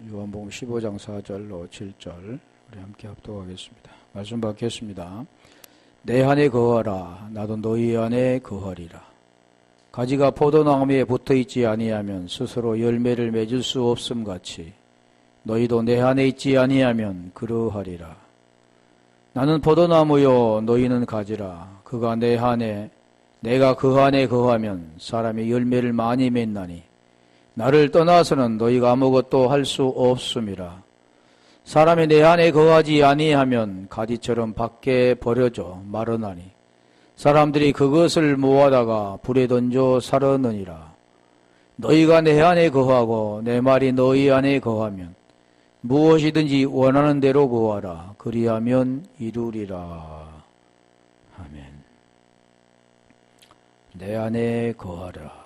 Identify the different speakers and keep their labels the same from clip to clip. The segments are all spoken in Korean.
Speaker 1: 요한복음 15장 4절로 7절 우리 함께 합독하겠습니다. 말씀 받겠습니다. 내 안에 거하라. 나도 너희 안에 거하리라. 가지가 포도나무에 붙어있지 아니하면 스스로 열매를 맺을 수 없음 같이 너희도 내 안에 있지 아니하면 그러하리라. 나는 포도나무요 너희는 가지라. 그가 내 안에 내가 그 안에 거하면 사람이 열매를 많이 맺나니 나를 떠나서는 너희가 아무것도 할 수 없음이라. 사람이 내 안에 거하지 아니하면 가지처럼 밖에 버려져 마르나니 사람들이 그것을 모아다가 불에 던져 사르느니라. 너희가 내 안에 거하고 내 말이 너희 안에 거하면 무엇이든지 원하는 대로 구하라. 그리하면 이루리라. 아멘. 내 안에 거하라.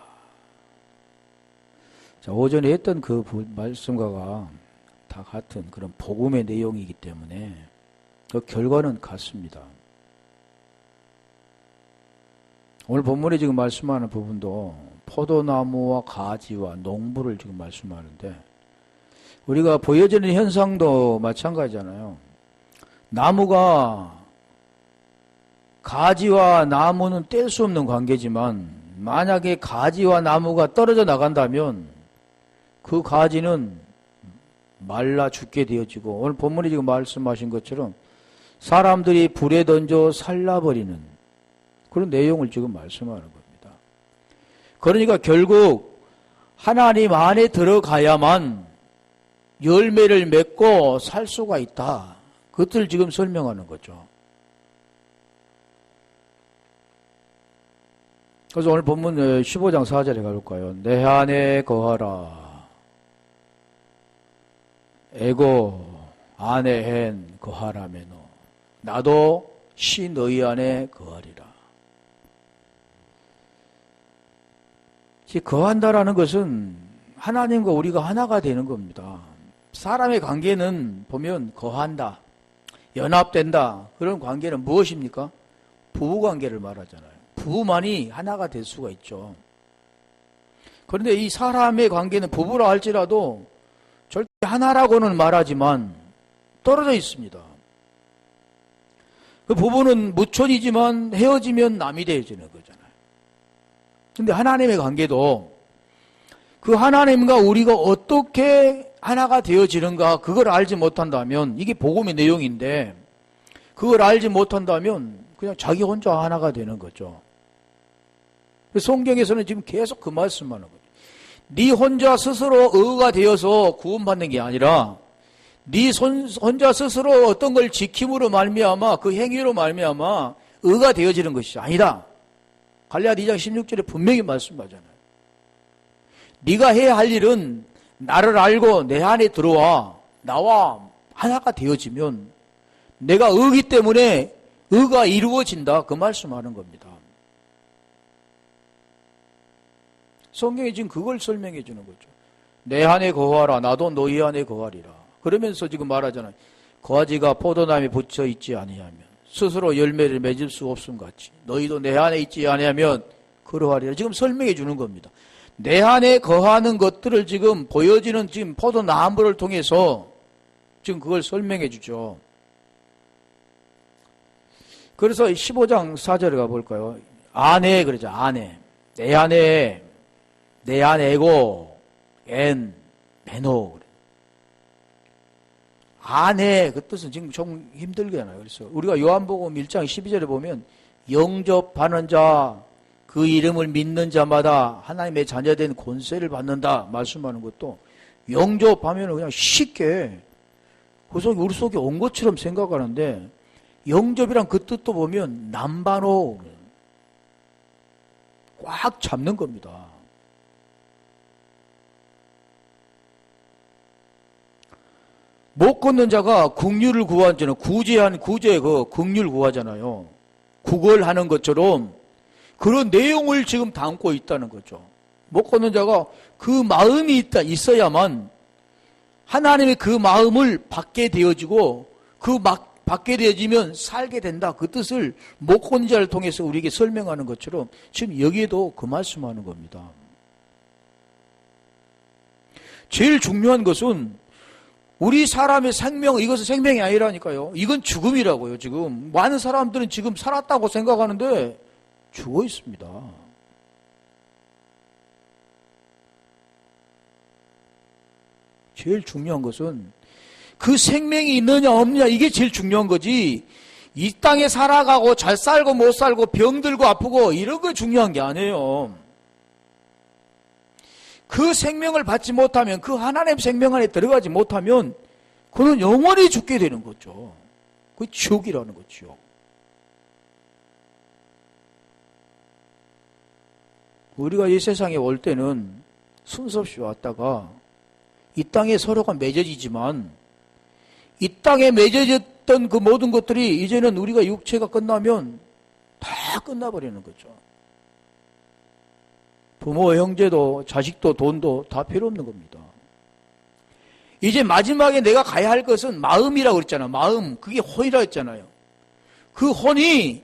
Speaker 1: 자, 오전에 했던 그 말씀과 다 같은 그런 복음의 내용이기 때문에 그 결과는 같습니다. 오늘 본문에 지금 말씀하는 부분도 포도나무와 가지와 농부를 지금 말씀하는데 우리가 보여지는 현상도 마찬가지잖아요. 나무가 가지와 나무는 뗄 수 없는 관계지만 만약에 가지와 나무가 떨어져 나간다면 그 가지는 말라 죽게 되어지고 오늘 본문이 지금 말씀하신 것처럼 사람들이 불에 던져 살라버리는 그런 내용을 지금 말씀하는 겁니다. 그러니까 결국 하나님 안에 들어가야만 열매를 맺고 살 수가 있다. 그것을 지금 설명하는 거죠. 그래서 오늘 본문 15장 4절에 가볼까요? 내 안에 거하라. 에고 안에 헨 거하라메노. 나도 시 너희 안에 거하리라. 거한다라는 것은 하나님과 우리가 하나가 되는 겁니다. 사람의 관계는 보면 거한다, 연합된다. 그런 관계는 무엇입니까? 부부관계를 말하잖아요. 부부만이 하나가 될 수가 있죠. 그런데 이 사람의 관계는 부부라 할지라도 절대 하나라고는 말하지만 떨어져 있습니다. 그 부부는 무촌이지만 헤어지면 남이 되어지는 거잖아요. 그런데 하나님의 관계도 그 하나님과 우리가 어떻게 하나가 되어지는가 그걸 알지 못한다면 이게 복음의 내용인데 그걸 알지 못한다면 그냥 자기 혼자 하나가 되는 거죠. 성경에서는 지금 계속 그 말씀하는 거죠. 네 혼자 스스로 의가 되어서 구원받는 게 아니라 네 혼자 스스로 어떤 걸 지킴으로 말미암아 그 행위로 말미암아 의가 되어지는 것이 아니다. 갈라디아 2장 16절에 분명히 말씀하잖아요. 네가 해야 할 일은 나를 알고 내 안에 들어와 나와 하나가 되어지면 내가 의기 때문에 의가 이루어진다. 그 말씀하는 겁니다. 성경이 지금 그걸 설명해 주는 거죠. 내 안에 거하라. 나도 너희 안에 거하리라. 그러면서 지금 말하잖아요. 가지가 포도나무에 붙여 있지 아니하면 스스로 열매를 맺을 수 없음 같이 너희도 내 안에 있지 아니하면 그러하리라. 지금 설명해 주는 겁니다. 내 안에 거하는 것들을 지금 보여지는 지금 포도나무를 통해서 지금 그걸 설명해 주죠. 그래서 15장 4절에 가볼까요? 안에 그러죠. 안에. 내 안에고 엔 베노. 안에 그 뜻은 지금 좀 힘들잖아요. 그래서 우리가 요한복음 1장 12절에 보면 영접하는 자 그 이름을 믿는 자마다 하나님의 자녀된 권세를 받는다 말씀하는 것도 영접하면 그냥 쉽게 그 속에 우리 속에 온 것처럼 생각하는데 영접이란 그 뜻도 보면 남바노 꽉 잡는 겁니다. 못 걷는 자가 긍휼을 구한 자는 구제 그 긍휼 구하잖아요. 구걸하는 것처럼 그런 내용을 지금 담고 있다는 거죠. 못 걷는 자가 그 마음이 있어야만 하나님의 그 마음을 받게 되어지고 받게 되어지면 살게 된다. 그 뜻을 못 걷는 자를 통해서 우리에게 설명하는 것처럼 지금 여기에도 그 말씀하는 겁니다. 제일 중요한 것은 우리 사람의 생명, 이것은 생명이 아니라니까요. 이건 죽음이라고요, 지금. 많은 사람들은 지금 살았다고 생각하는데 죽어 있습니다. 제일 중요한 것은 그 생명이 있느냐 없느냐, 이게 제일 중요한 거지. 이 땅에 살아가고 잘 살고 못 살고 병들고 아프고 이런 거 중요한 게 아니에요. 그 생명을 받지 못하면, 그 하나님 생명 안에 들어가지 못하면 그는 영원히 죽게 되는 거죠. 그게 지옥이라는 거죠. 우리가 이 세상에 올 때는 순서 없이 왔다가 이 땅에 서로가 맺어지지만, 이 땅에 맺어졌던 그 모든 것들이 이제는 우리가 육체가 끝나면 다 끝나버리는 거죠. 부모, 형제도 자식도 돈도 다 필요 없는 겁니다. 이제 마지막에 내가 가야 할 것은 마음이라고 그랬잖아. 마음. 그게 혼이라고 했잖아요. 그 혼이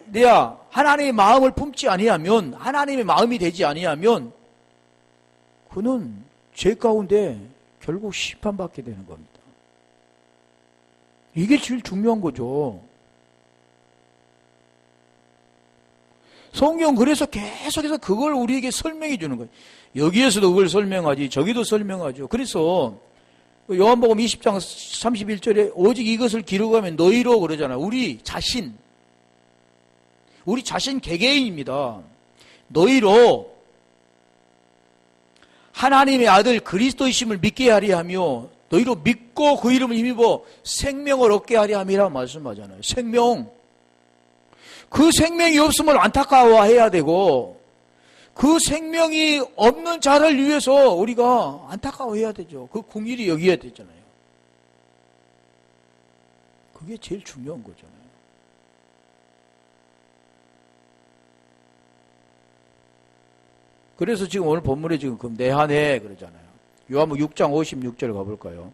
Speaker 1: 내가 하나님의 마음을 품지 아니하면, 하나님의 마음이 되지 아니하면 그는 죄 가운데 결국 심판받게 되는 겁니다. 이게 제일 중요한 거죠. 성경 그래서 계속해서 그걸 우리에게 설명해 주는 거예요. 여기에서도 그걸 설명하지, 저기도 설명하죠. 그래서 요한복음 20장 31절에 오직 이것을 기록하면 너희로 그러잖아요. 우리 자신 개개인입니다. 너희로 하나님의 아들 그리스도이심을 믿게 하려 하며 너희로 믿고 그 이름을 힘입어 생명을 얻게 하려 함이라 말씀하잖아요. 생명. 그 생명이 없으면 안타까워해야 되고, 그 생명이 없는 자를 위해서 우리가 안타까워해야 되죠. 그 공일이 여겨야 되잖아요. 그게 제일 중요한 거잖아요. 그래서 지금 오늘 본문에 지금 그 내한해 그러잖아요. 요한복음 6장 56절 가볼까요?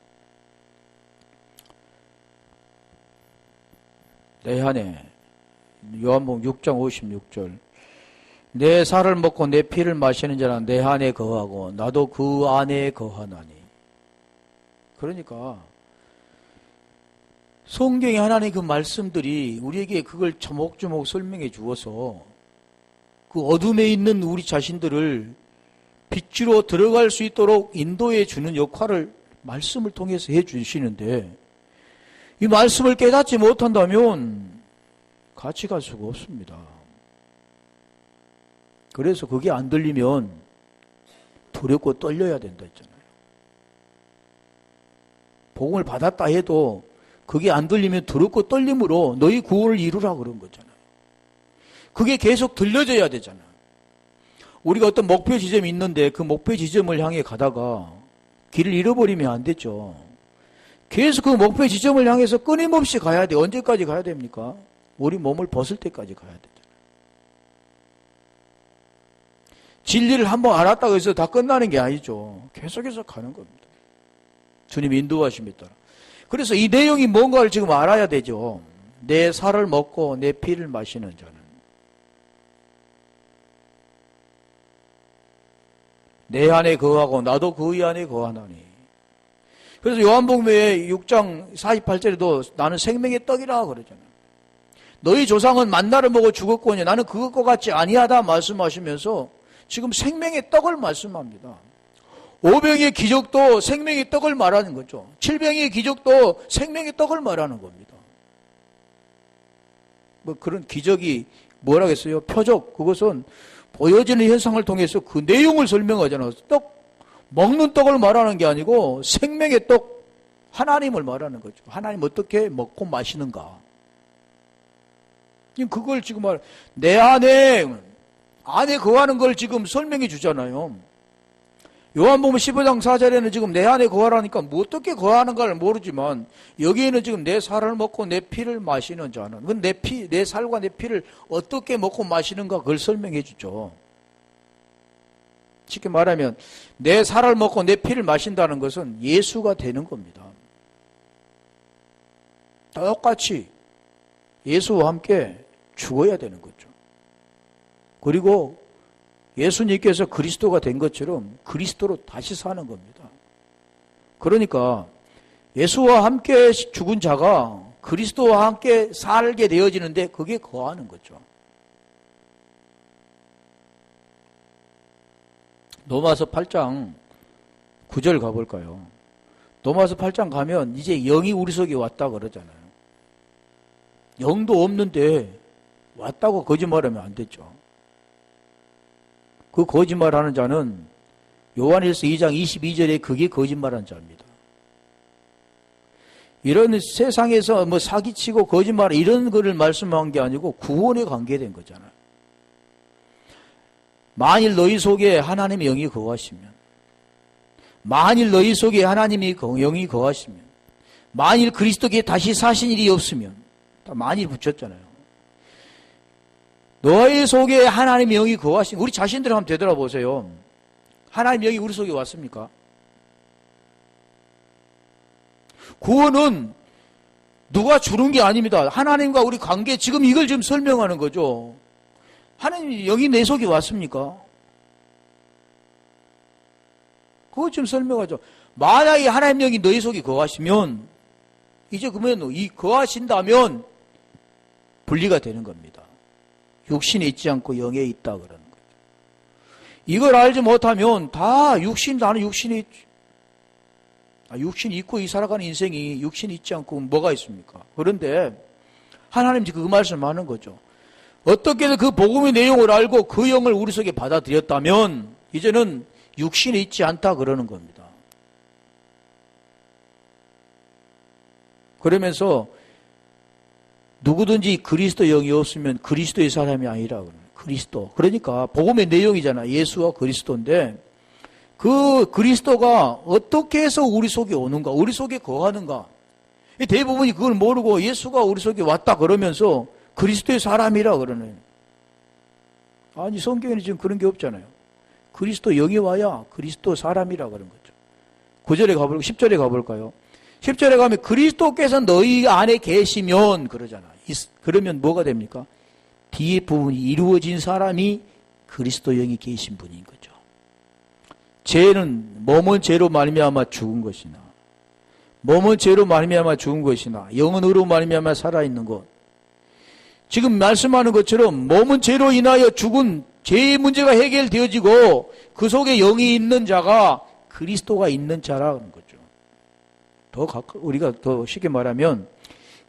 Speaker 1: 내한해. 요한복음 6장 56절. 내 살을 먹고 내 피를 마시는 자는 내 안에 거하고 나도 그 안에 거하나니. 그러니까 성경의 하나님의 그 말씀들이 우리에게 그걸 조목조목 설명해 주어서 그 어둠에 있는 우리 자신들을 빛으로 들어갈 수 있도록 인도해 주는 역할을 말씀을 통해서 해 주시는데, 이 말씀을 깨닫지 못한다면 같이 갈 수가 없습니다. 그래서 그게 안 들리면 두렵고 떨려야 된다 했잖아요. 복음을 받았다 해도 그게 안 들리면 두렵고 떨림으로 너희 구원을 이루라 그런 거잖아요. 그게 계속 들려져야 되잖아요. 우리가 어떤 목표 지점이 있는데 그 목표 지점을 향해 가다가 길을 잃어버리면 안 되죠. 계속 그 목표 지점을 향해서 끊임없이 가야 돼. 언제까지 가야 됩니까? 우리 몸을 벗을 때까지 가야 되잖아요. 진리를 한번 알았다고 해서 다 끝나는 게 아니죠. 계속해서 가는 겁니다. 주님 인도하심에 따라. 그래서 이 내용이 뭔가를 지금 알아야 되죠. 내 살을 먹고 내 피를 마시는 자는 내 안에 거하고 나도 그의 안에 거하나니. 그래서 요한복음의 6장 48절에도 나는 생명의 떡이라 그러잖아요. 너희 조상은 만나를 먹어 죽었거니 나는 그것과 같이 아니하다 말씀하시면서 지금 생명의 떡을 말씀합니다. 5병의 기적도 생명의 떡을 말하는 거죠. 7병의 기적도 생명의 떡을 말하는 겁니다. 뭐 그런 기적이 뭐라겠어요? 표적. 그것은 보여지는 현상을 통해서 그 내용을 설명하잖아요. 먹는 떡을 말하는 게 아니고 생명의 떡, 하나님을 말하는 거죠. 하나님 어떻게 먹고 마시는가. 그걸 지금 내 안에 거하는 걸 지금 설명해 주잖아요. 요한복음 15장 4절에는 지금 내 안에 거하라니까 뭐 어떻게 거하는가를 모르지만 여기에는 지금 내 살을 먹고 내 피를 마시는 자는, 그건 내 살과 내 피를 어떻게 먹고 마시는가 그걸 설명해 주죠. 쉽게 말하면 내 살을 먹고 내 피를 마신다는 것은 예수가 되는 겁니다. 똑같이 예수와 함께 죽어야 되는 거죠. 그리고 예수님께서 그리스도가 된 것처럼 그리스도로 다시 사는 겁니다. 그러니까 예수와 함께 죽은 자가 그리스도와 함께 살게 되어지는데 그게 거하는 거죠. 로마서 8장 9절 가볼까요? 로마서 8장 가면 이제 영이 우리 속에 왔다 그러잖아요. 영도 없는데 왔다고 거짓말하면 안 되죠. 그 거짓말하는 자는 요한일서 2장 22절에 그게 거짓말한 자입니다. 이런 세상에서 뭐 사기치고 거짓말 이런 거를 말씀한 게 아니고 구원에 관계된 거잖아요. 만일 너희 속에 하나님의 영이 거하시면, 만일 너희 속에 하나님의 영이 거하시면, 만일 그리스도께 다시 사신 일이 없으면, 만일 붙였잖아요. 너희 속에 하나님의 영이 거하시면, 우리 자신들 한번 되돌아보세요. 하나님의 영이 우리 속에 왔습니까? 구원은 누가 주는 게 아닙니다. 하나님과 우리 관계, 지금 이걸 지금 설명하는 거죠. 하나님의 영이 내 속에 왔습니까? 그거 좀 설명하죠. 만약에 하나님의 영이 너희 속에 거하시면, 이제 그러면 이 거하신다면 분리가 되는 겁니다. 육신에 있지 않고 영에 있다 그러는 거죠. 이걸 알지 못하면 다 나는 육신에 있지. 육신이 있고 이 살아가는 인생이 육신이 있지 않고 뭐가 있습니까? 그런데 하나님 지금 그 말씀하는 거죠. 어떻게든 그 복음의 내용을 알고 그 영을 우리 속에 받아들였다면 이제는 육신에 있지 않다 그러는 겁니다. 그러면서 누구든지 그리스도 영이 없으면 그리스도의 사람이 아니라 그러는 그리스도. 그러니까 복음의 내용이잖아. 예수와 그리스도인데 그 그리스도가 어떻게 해서 우리 속에 오는가, 우리 속에 거하는가. 대부분이 그걸 모르고 예수가 우리 속에 왔다 그러면서 그리스도의 사람이라 그러네. 아니 성경에는 지금 그런 게 없잖아요. 그리스도 영이 와야 그리스도 사람이라 그런 거죠. 9절에 가볼까요? 10절에 가볼까요? 10절에 가면 그리스도께서 너희 안에 계시면 그러잖아. 그러면 뭐가 됩니까? 뒤에 부분이 이루어진 사람이 그리스도 영이 계신 분인 거죠. 죄는 몸은 죄로 말미암아 죽은 것이나 몸은 죄로 말미암아 죽은 것이나 영은 의로 말미암아 살아있는 것. 지금 말씀하는 것처럼 몸은 죄로 인하여 죽은 죄의 문제가 해결되어지고 그 속에 영이 있는 자가 그리스도가 있는 자라는 거죠. 우리가 더 쉽게 말하면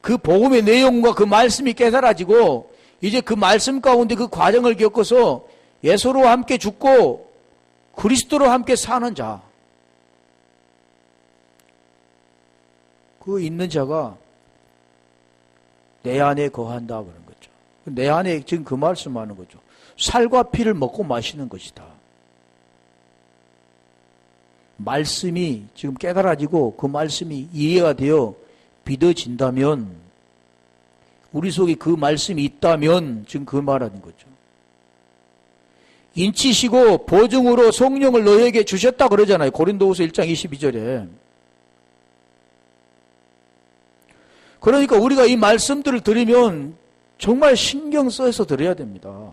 Speaker 1: 그 복음의 내용과 그 말씀이 깨달아지고 이제 그 말씀 가운데 그 과정을 겪어서 예수로 함께 죽고 그리스도로 함께 사는 자. 그 있는 자가 내 안에 거한다 그런 거죠. 내 안에 지금 그 말씀하는 거죠. 살과 피를 먹고 마시는 것이다. 말씀이 지금 깨달아지고 그 말씀이 이해가 되어 믿어진다면 우리 속에 그 말씀이 있다면 지금 그 말하는 거죠. 인치시고 보증으로 성령을 너희에게 주셨다 그러잖아요. 고린도후서 1장 22절에. 그러니까 우리가 이 말씀들을 들으면 정말 신경 써서 들어야 됩니다.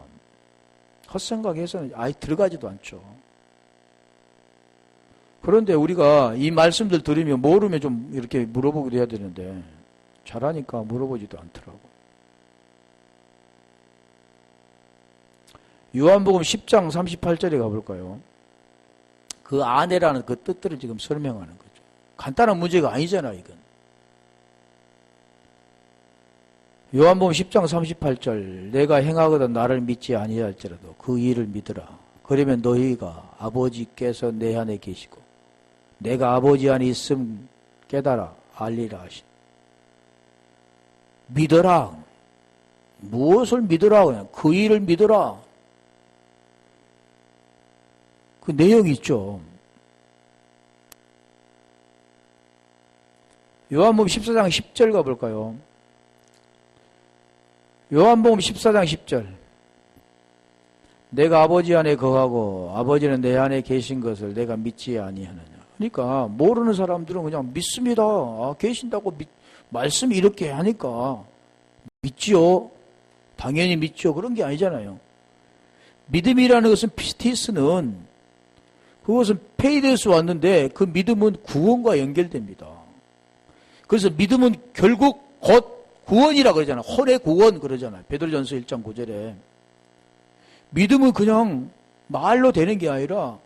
Speaker 1: 헛생각해서는 아예 들어가지도 않죠. 그런데 우리가 이 말씀들 들으면 모르면 좀 이렇게 물어보기도 해야 되는데 잘하니까 물어보지도 않더라고. 요한복음 10장 38절에 가볼까요? 그 아내라는 그 뜻들을 지금 설명하는 거죠. 간단한 문제가 아니잖아 이건. 요한복음 10장 38절 내가 행하거든 나를 믿지 아니할지라도 그 일을 믿으라. 그러면 너희가 아버지께서 내 안에 계시고 내가 아버지 안에 있음 깨달아 알리라 하신. 믿어라. 무엇을 믿으라? 그냥 그 일을 믿어라. 그 내용이 있죠. 요한복음 14장 10절 가볼까요? 요한복음 14장 10절 내가 아버지 안에 거하고 아버지는 내 안에 계신 것을 내가 믿지 아니하느냐. 그러니까 모르는 사람들은 그냥 믿습니다. 계신다고 말씀이 이렇게 하니까 믿지요. 당연히 믿죠. 그런 게 아니잖아요. 믿음이라는 것은 피스티스는 그것은 페이데스 왔는데 그 믿음은 구원과 연결됩니다. 그래서 믿음은 결국 곧 구원이라 그러잖아요. 혼의 구원 그러잖아요. 베드로전서 1장 9절에. 믿음은 그냥 말로 되는 게 아니라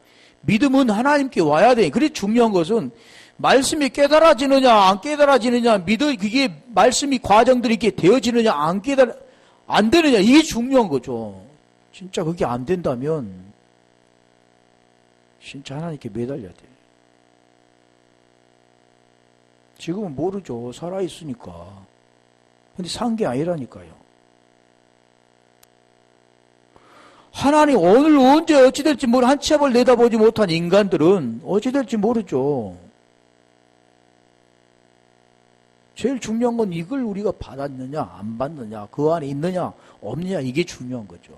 Speaker 1: 믿음은 하나님께 와야 돼. 그래 중요한 것은 말씀이 깨달아지느냐 안 깨달아지느냐, 그게 말씀이 과정들이 이렇게 되어지느냐 안 되느냐, 이게 중요한 거죠. 진짜 그게 안 된다면 진짜 하나님께 매달려야 돼. 지금은 모르죠. 살아있으니까. 근데 산 게 아니라니까요. 하나님 오늘 언제 어찌 될지 한 치 앞을 내다보지 못한 인간들은 어찌 될지 모르죠. 제일 중요한 건 이걸 우리가 받았느냐 안 받느냐, 그 안에 있느냐 없느냐, 이게 중요한 거죠.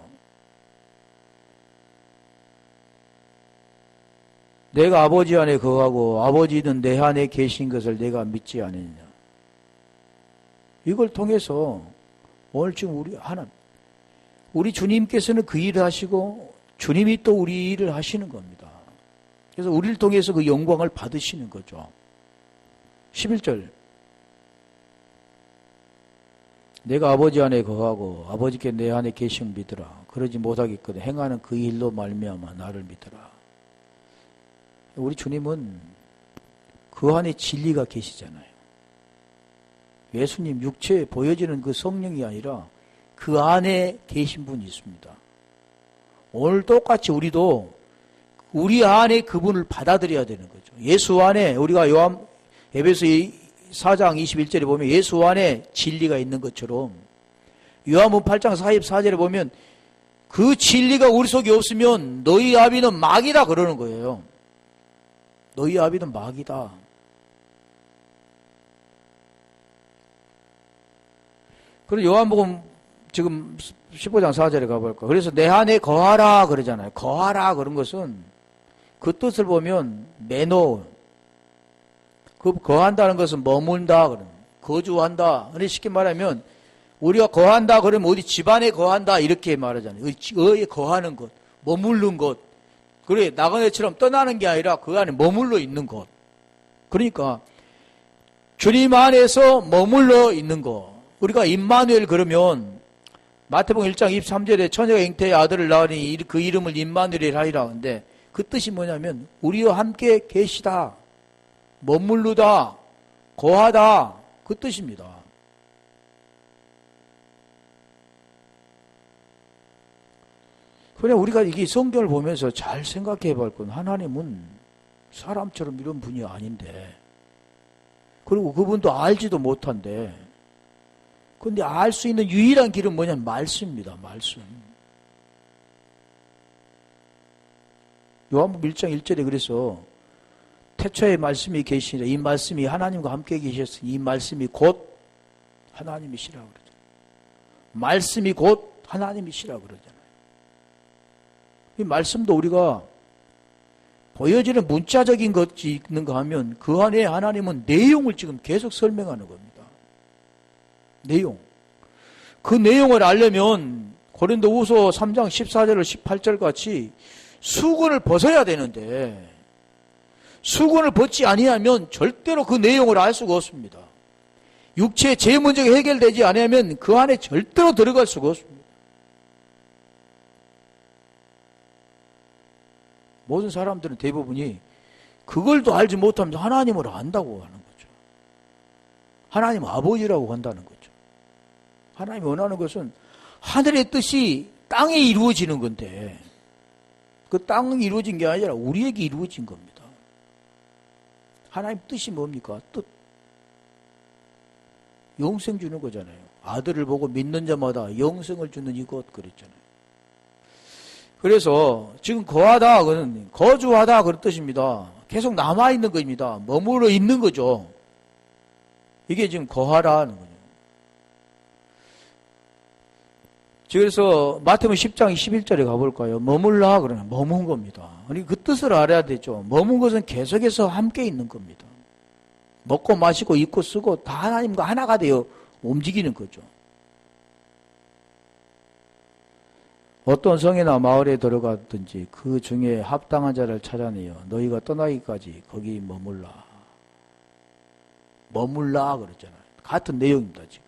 Speaker 1: 내가 아버지 안에 거하고 아버지는 내 안에 계신 것을 내가 믿지 않느냐. 이걸 통해서 오늘 지금 우리 주님께서는 그 일을 하시고 주님이 또 우리 일을 하시는 겁니다. 그래서 우리를 통해서 그 영광을 받으시는 거죠. 11절. 내가 아버지 안에 거하고 아버지께 내 안에 계신 믿으라. 그러지 못하겠거든 행하는 그 일로 말미암아 나를 믿으라. 우리 주님은 그 안에 진리가 계시잖아요. 예수님 육체에 보여지는 그 성령이 아니라 그 안에 계신 분이 있습니다. 오늘 똑같이 우리도 우리 안에 그분을 받아들여야 되는 거죠. 예수 안에, 우리가 에베소 4장 21절에 보면 예수 안에 진리가 있는 것처럼, 요한복음 8장 44절에 보면 그 진리가 우리 속에 없으면 너희 아비는 마귀다 그러는 거예요. 너희 아비는 마귀다. 그리고 요한복음 지금 15장 4절에 가볼까. 그래서 내 안에 거하라 그러잖아요. 거하라 그런 것은 그 뜻을 보면 메노. 그 거한다는 것은 머문다 그러는, 거주한다. 쉽게 말하면 우리가 거한다 그러면 어디 집안에 거한다 이렇게 말하잖아요. 의에 거하는 것, 머무르는 것. 그래 나그네처럼 떠나는 게 아니라 그 안에 머물러 있는 것. 그러니까 주님 안에서 머물러 있는 것. 우리가 임마누엘 그러면 마태복음 1장 23절에 처녀가 잉태의 아들을 낳으니 그 이름을 임마누엘이라 하리라 하는데, 그 뜻이 뭐냐면 우리와 함께 계시다, 머물르다, 거하다, 그 뜻입니다. 그냥 우리가 이게 성경을 보면서 잘 생각해 볼 건, 하나님은 사람처럼 이런 분이 아닌데, 그리고 그분도 알지도 못한데, 근데 알 수 있는 유일한 길은 뭐냐면 말씀입니다. 말씀. 요한복음 1장 1절에 그래서 태초에 말씀이 계시니라, 이 말씀이 하나님과 함께 계셨으니 이 말씀이 곧 하나님이시라 그러잖아요. 말씀이 곧 하나님이시라 그러잖아요. 이 말씀도 우리가 보여지는 문자적인 것이 있는가 하면 그 안에 하나님은 내용을 지금 계속 설명하는 겁니다. 내용. 그 내용을 알려면 고린도후서 3장 14절 18절 같이 수건을 벗어야 되는데, 수건을 벗지 아니하면 절대로 그 내용을 알 수가 없습니다. 육체의 죄 문제가 해결되지 아니하면 그 안에 절대로 들어갈 수가 없습니다. 모든 사람들은 대부분이 그걸도 알지 못하면서 하나님을 안다고 하는 거죠. 하나님 아버지라고 한다는 거죠. 하나님이 원하는 것은 하늘의 뜻이 땅에 이루어지는 건데, 그 땅이 이루어진 게 아니라 우리에게 이루어진 겁니다. 하나님 뜻이 뭡니까? 뜻. 영생 주는 거잖아요. 아들을 보고 믿는 자마다 영생을 주는 이것 그랬잖아요. 그래서 지금 거하다, 그는 거주하다 그런 뜻입니다. 계속 남아있는 겁니다. 머물러 있는 거죠. 이게 지금 거하라는 거예요. 그래서 마태복음 10장 11절에 가볼까요? 머물라 그러면 머문 겁니다. 그 뜻을 알아야 되죠. 머문 것은 계속해서 함께 있는 겁니다. 먹고 마시고 입고 쓰고 다 하나님과 하나가 되어 움직이는 거죠. 어떤 성이나 마을에 들어가든지 그 중에 합당한 자를 찾아내어 너희가 떠나기까지 거기 머물라. 머물라 그랬잖아요. 같은 내용입니다. 지금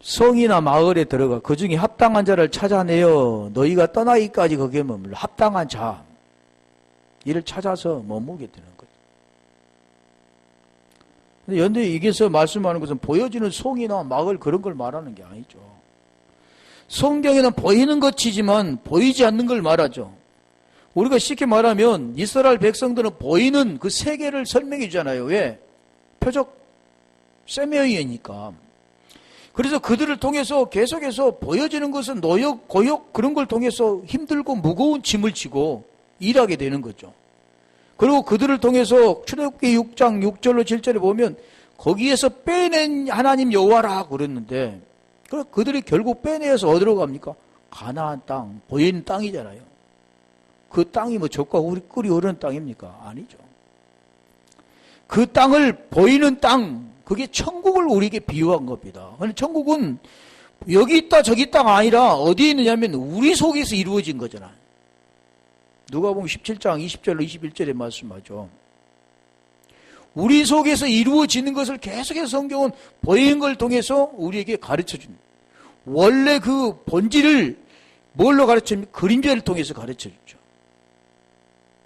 Speaker 1: 성이나 마을에 들어가 그 중에 합당한 자를 찾아내어 너희가 떠나기까지 거기에 머물러. 합당한 자 이를 찾아서 머무게 되는 거죠. 근데 연대 여기서 말씀하는 것은 보여지는 성이나 마을 그런 걸 말하는 게 아니죠. 성경에는 보이는 것이지만 보이지 않는 걸 말하죠. 우리가 쉽게 말하면 이스라엘 백성들은 보이는 그 세계를 설명해 주잖아요. 왜? 표적 세미어이니까. 그래서 그들을 통해서 계속해서 보여지는 것은 노역, 고역 그런 걸 통해서 힘들고 무거운 짐을 지고 일하게 되는 거죠. 그리고 그들을 통해서 출애굽기 6장 6절로 7절에 보면 거기에서 빼낸 하나님 여호와라 그랬는데 그들이 결국 빼내어서 어디로 갑니까? 가나안 땅, 보이는 땅이잖아요. 그 땅이 뭐 젖과 꿀이 흐르는 땅입니까? 아니죠. 그 땅을 보이는 땅, 그게 천국을 우리에게 비유한 겁니다. 그런데 천국은 여기 있다 저기 있다가 아니라 어디에 있느냐면 우리 속에서 이루어진 거잖아요. 누가 보면 17장 20절로 21절에 말씀하죠. 우리 속에서 이루어지는 것을 계속해서 성경은 보이는 걸 통해서 우리에게 가르쳐줍니다. 원래 그 본질을 뭘로 가르쳐줍니까? 그림자를 통해서 가르쳐주죠.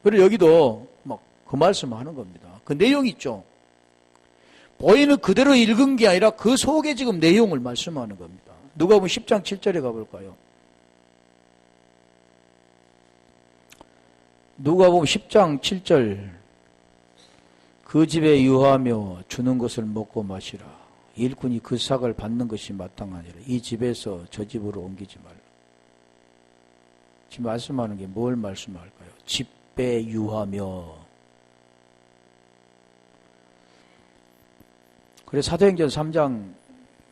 Speaker 1: 그리고 여기도 막 그 말씀을 하는 겁니다. 그 내용이 있죠. 보이는 그대로 읽은 게 아니라 그 속에 지금 내용을 말씀하는 겁니다. 누가 보면 10장 7절에 가볼까요? 누가 보면 10장 7절 그 집에 유하며 주는 것을 먹고 마시라. 일꾼이 그 삭을 받는 것이 마땅하니라. 이 집에서 저 집으로 옮기지 말라. 지금 말씀하는 게 뭘 말씀할까요? 집배 유하며. 그래서 사도행전 3장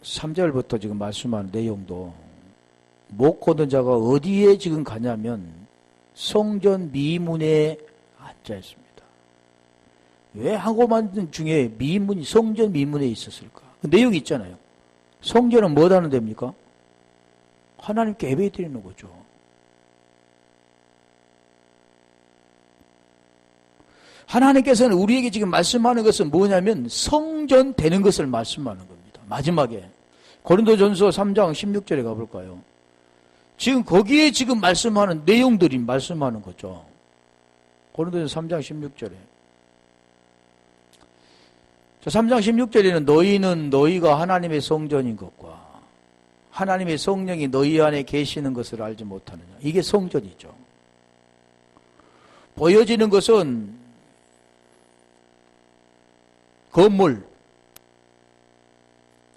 Speaker 1: 3절부터 지금 말씀하는 내용도 못 거둔 자가 어디에 지금 가냐면 성전 미문에 앉아 있습니다. 왜 한국만 중에 미문이 성전 미문에 있었을까? 그 내용이 있잖아요. 성전은 뭐 하는 데입니까? 하나님께 예배 드리는 거죠. 하나님께서는 우리에게 지금 말씀하는 것은 뭐냐면 성전 되는 것을 말씀하는 겁니다. 마지막에 고린도전서 3장 16절에 가볼까요? 지금 거기에 지금 말씀하는 내용들이 말씀하는 거죠. 고린도전서 3장 16절에. 자, 3장 16절에는 너희는 너희가 하나님의 성전인 것과 하나님의 성령이 너희 안에 계시는 것을 알지 못하느냐. 이게 성전이죠. 보여지는 것은 건물,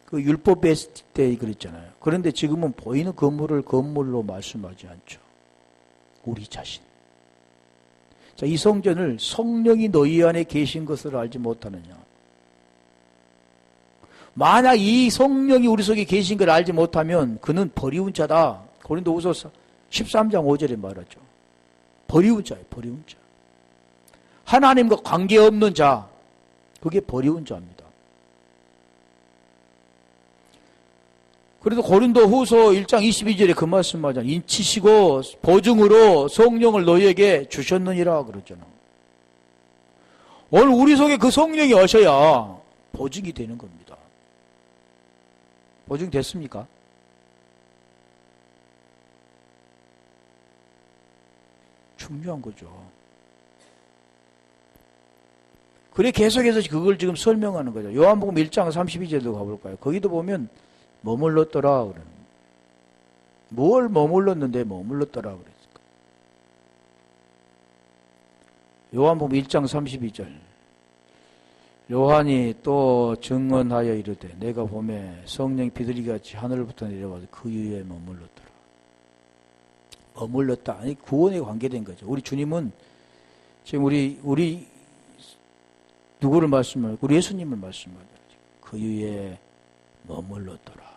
Speaker 1: 그 율법에 했을 때 그랬잖아요. 그런데 지금은 보이는 건물을 건물로 말씀하지 않죠. 우리 자신. 자, 이 성전을 성령이 너희 안에 계신 것을 알지 못하느냐. 만약 이 성령이 우리 속에 계신 걸 알지 못하면 그는 버리운 자다. 고린도후서 13장 5절에 말하죠. 버리운 자예요. 버리운 자. 하나님과 관계없는 자. 그게 버리운 자입니다. 그래도 고린도후서 1장 22절에 그 말씀하잖아요. 인치시고 보증으로 성령을 너희에게 주셨느니라 그러잖아. 오늘 우리 속에 그 성령이 오셔야 보증이 되는 겁니다. 보증됐습니까? 중요한 거죠. 그래 계속해서 그걸 지금 설명하는 거죠. 요한복음 1장 32절도 가볼까요? 거기도 보면 머물렀더라 그러는. 뭘 머물렀는데 머물렀더라 그랬을까? 요한복음 1장 32절. 요한이 또 증언하여 이르되 내가 보매 성령이 비둘기같이 하늘부터 내려와서 그 위에 머물렀더라. 머물렀다. 아니 구원에 관계된 거죠. 우리 주님은 지금 우리 누구를 말씀하고 우리 예수님을 말씀하죠. 그 위에 머물렀더라.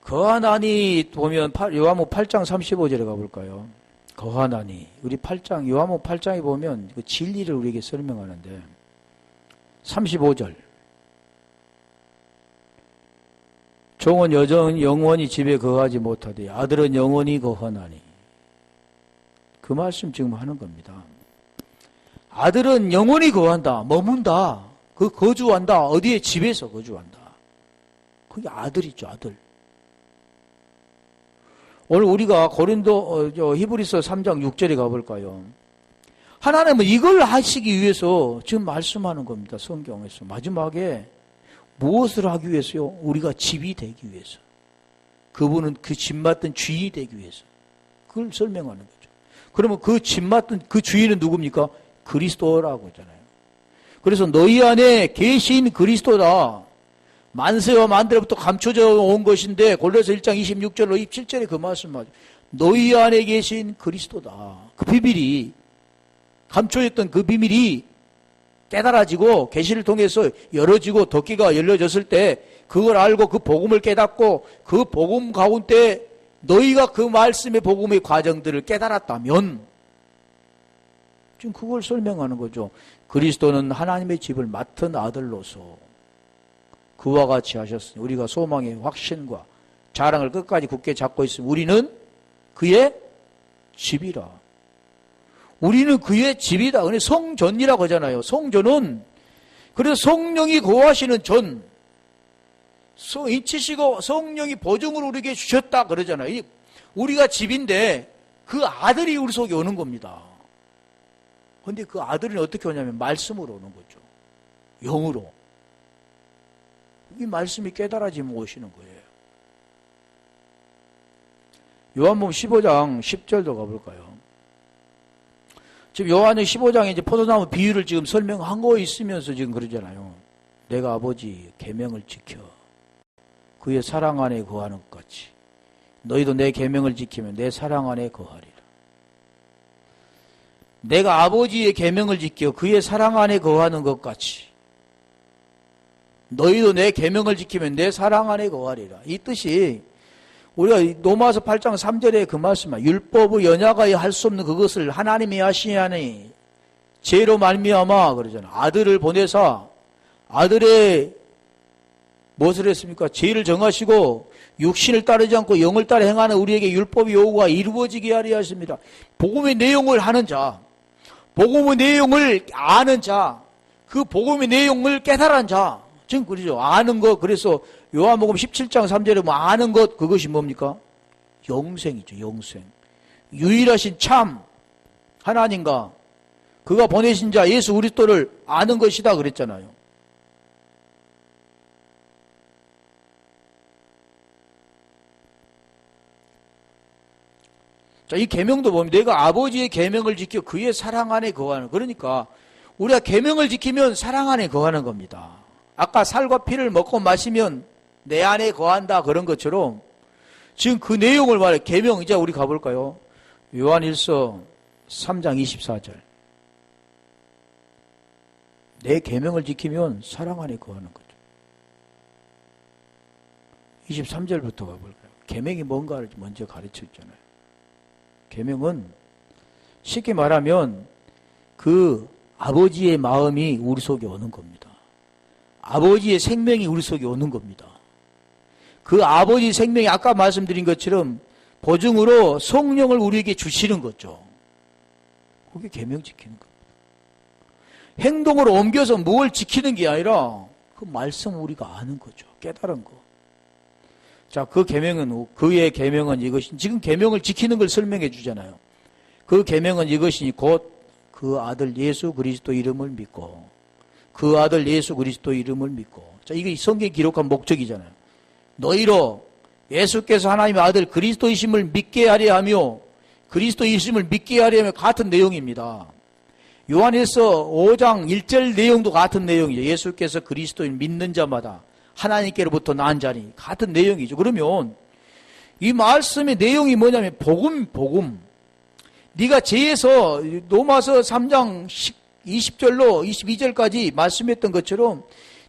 Speaker 1: 거하나니 보면 요한복음 8장 35절에 가볼까요? 거하나니 우리 8장 요한복음 8장에 보면 그 진리를 우리에게 설명하는데 35절 종은 여전 영원히 집에 거하지 못하되 아들은 영원히 거하나니. 그 말씀 지금 하는 겁니다. 아들은 영원히 거한다. 머문다. 그 거주한다. 어디에? 집에서 거주한다. 그게 아들이죠. 아들. 오늘 우리가 히브리서 3장 6절에 가볼까요? 하나님은 이걸 하시기 위해서 지금 말씀하는 겁니다. 성경에서. 마지막에 무엇을 하기 위해서요? 우리가 집이 되기 위해서. 그분은 그 집 맡은 주인이 되기 위해서. 그걸 설명하는 거죠. 그러면 그 집 맡은 그 주인은 누굽니까? 그리스도라고 하잖아요. 그래서 너희 안에 계신 그리스도다. 만세와 만대로부터 감춰져 온 것인데 골로새 1장 26절로 27절에 그 말씀하죠. 너희 안에 계신 그리스도다. 그 비밀이 감춰졌던 그 비밀이 깨달아지고 계시를 통해서 열어지고 덕기가 열려졌을 때 그걸 알고 그 복음을 깨닫고 그 복음 가운데 너희가 그 말씀의 복음의 과정들을 깨달았다면 지금 그걸 설명하는 거죠. 그리스도는 하나님의 집을 맡은 아들로서 그와 같이 하셨으니 우리가 소망의 확신과 자랑을 끝까지 굳게 잡고 있으면 우리는 그의 집이라. 우리는 그의 집이다. 그래 성전이라고 하잖아요. 성전은 그래서 성령이 거하시는 전, 인치시고 성령이 보증을 우리에게 주셨다 그러잖아요. 우리가 집인데 그 아들이 우리 속에 오는 겁니다. 그런데 그 아들은 어떻게 오냐면 말씀으로 오는 거죠. 영으로. 이 말씀이 깨달아지면 오시는 거예요. 요한복음 15장 10절도 가볼까요? 지금 요한의 15장에 이제 포도나무 비유를 지금 설명한 거 있으면서 지금 그러잖아요. 내가 아버지 계명을 지켜 그의 사랑 안에 거하는 것 같이 너희도 내 계명을 지키면 내 사랑 안에 거하리라. 내가 아버지의 계명을 지켜 그의 사랑 안에 거하는 것 같이 너희도 내 계명을 지키면 내 사랑 안에 거하리라. 이 뜻이 우리가 로마서 8장 3절에 그 말씀은 율법의 연약하여 할 수 없는 그것을 하나님이 하시니 죄로 말미암아 그러잖아요. 아들을 보내사 아들의 무엇을 했습니까? 죄를 정하시고 육신을 따르지 않고 영을 따라 행하는 우리에게 율법의 요구가 이루어지게 하려 하십니다. 복음의 내용을 하는 자, 복음의 내용을 아는 자, 그 복음의 내용을 깨달은 자, 지금 그러죠. 아는 것. 그래서 요한복음 17장 3절에 보면 아는 것, 그것이 뭡니까? 영생이죠. 영생. 유일하신 참 하나님과 그가 보내신 자 예수 그리스도를 아는 것이다 그랬잖아요. 자, 이 계명도 보면 내가 아버지의 계명을 지켜 그의 사랑 안에 거하는. 그러니까 우리가 계명을 지키면 사랑 안에 거하는 겁니다. 아까 살과 피를 먹고 마시면 내 안에 거한다 그런 것처럼 지금 그 내용을 말해. 계명 이제 우리 가볼까요? 요한일서 3장 24절. 내 계명을 지키면 사랑 안에 거하는 거죠. 23절부터 가볼까요? 계명이 뭔가를 먼저 가르쳐 줬잖아요. 계명은 쉽게 말하면 그 아버지의 마음이 우리 속에 오는 겁니다. 아버지의 생명이 우리 속에 오는 겁니다. 그 아버지 생명이 아까 말씀드린 것처럼 보증으로 성령을 우리에게 주시는 거죠. 그게 계명 지키는 겁니다. 행동으로 옮겨서 뭘 지키는 게 아니라 그 말씀 우리가 아는 거죠. 깨달은 거. 자, 그 계명은 그의 계명은 이것이 지금 계명을 지키는 걸 설명해 주잖아요. 그 계명은 이것이니 곧 그 아들 예수 그리스도 이름을 믿고 그 아들 예수 그리스도 이름을 믿고. 자, 이게 성경에 기록한 목적이잖아요. 너희로 예수께서 하나님의 아들 그리스도이심을 믿게 하려 하며 그리스도이심을 믿게 하려 하며 같은 내용입니다. 요한일서 5장 1절 내용도 같은 내용이죠. 예수께서 그리스도인 믿는 자마다 하나님께로부터 난 자니 같은 내용이죠. 그러면 이 말씀의 내용이 뭐냐면 복음. 네가 죄에서 로마서 3장 20절로 22절까지 말씀했던 것처럼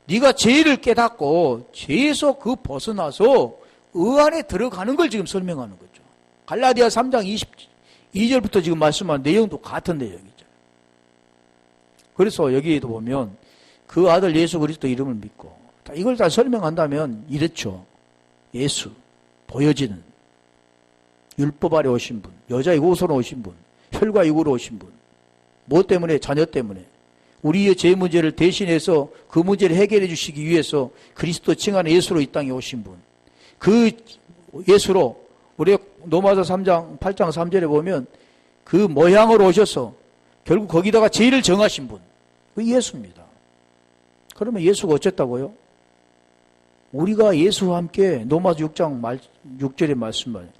Speaker 1: 네가 죄를 깨닫고 죄에서 그 벗어나서 의 안에 들어가는 걸 지금 설명하는 거죠. 갈라디아 3장 22절부터 지금 말씀한 내용도 같은 내용이죠. 그래서 여기에도 보면 그 아들 예수 그리스도 이름을 믿고 이걸 다 설명한다면 이렇죠. 예수 보여지는 율법 아래 오신 분, 여자의 옷으로 오신 분, 혈과 육으로 오신 분, 뭐 때문에? 자녀 때문에. 우리의 죄 문제를 대신해서 그 문제를 해결해 주시기 위해서 그리스도 칭하는 예수로 이 땅에 오신 분. 그 예수로 우리 로마서 3장 8장 3절에 보면 그 모양으로 오셔서 결국 거기다가 죄를 정하신 분. 그 예수입니다. 그러면 예수가 어쨌다고요? 우리가 예수와 함께 로마서 6장 6절의 말씀만